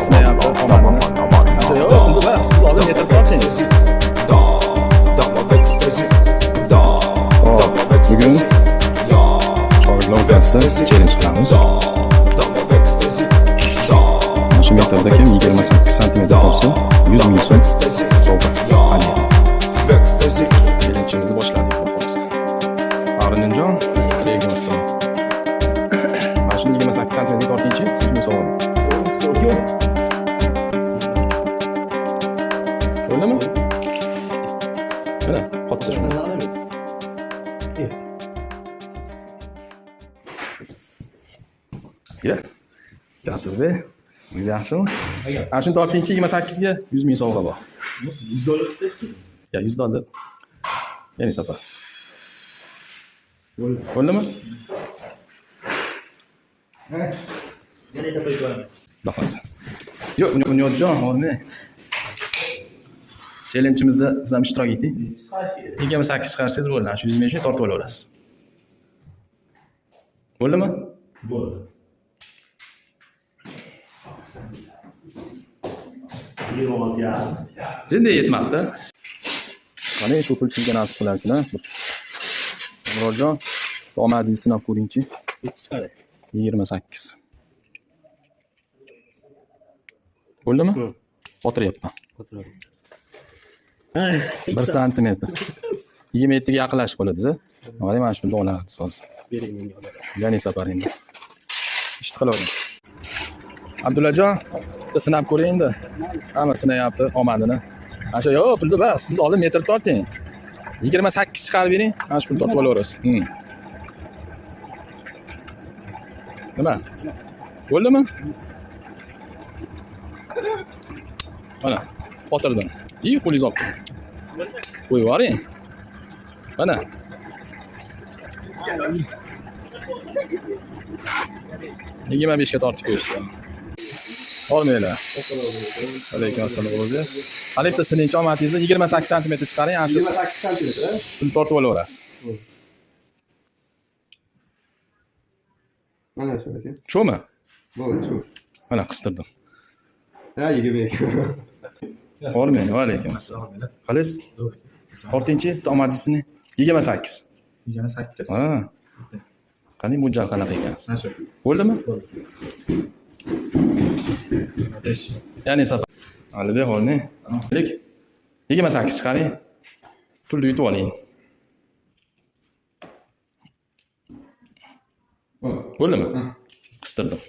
qismayapti omadini. Yo'q, pulni bas, siz olib metr torting. Bugun shogirdlar o'rtasida challenge qilamiz. Shu metrda kim 28 sm topsa 100 ming so'm sovg'a. Challenge'imizni boshladik. Arinjon, alaykum assalom. Mana shu 28 sm tortingchi, 100 ming sovg'a. Bo'ldimi? Mana, xotir shuni. Ya. Jasurbek, o'zingiz yaxshimi? Ana shuni tortingchi 28 ga 100 ming sovg'a bor. $100 qilasiz? Ya $100. Yana safar. Bo'ldimi? Yana safar yuboraman. Baxmas. Yo'q, Bunyodjon, o'rni. Challenge'imizda siz ham ishtirok eting. 28 chiqarsangiz bo'ldi. Shu 100 mingni tortib olaverasiz. Bo'ldimi? Bo'ldi. Jinday yetmabdi. Mana shu pul sizga nasib qilarkan. Murodjon, omadingizni sinab ko'ringchi. 28. Bo'ldimi? Xotiryapman. 1 santimetr. 27 ga yaqinlashib qoladi-da. Mana shu do'lani hozir. Bering menga. Yana safar endi. Ishni qilavering. Abdullajon, bitta sinab ko'ring endi. Hamma sinayapti omadini. Mana shu yo'q, pulni bas, siz olib metr torting. 28 chiqarib bering, mana shu pulni tortib olaverasiz. Nima? Bo'ldimi? Mana, xotirdim. Qo'lingiz olib qo'yib yuboring. Mana. Nega 25 ga tortib qo'yishdi? Olmaylar. Alaykum assalom o'zi. Alifta sizning omadingizni 28 sm chiqaring, ana shu 28 santimetr. pul tortib olaverasiz. Mana shu aka. Shumi? Bo'ldi, shu. Mana qistirdim. Ha, 20. Olmaydi, alaykum assalom. Qalaysiz? Tortingchi omadingizni 28. 28. Ha. Qani mo'ljal qanaqa ekan? Mana shu. Bo'ldimi? Bo'ldi. Ya'ni safar. Alibek holni. Lik. 28 chiqaring. Pulni yutib oling. Bo'ldimi? Qistirdim.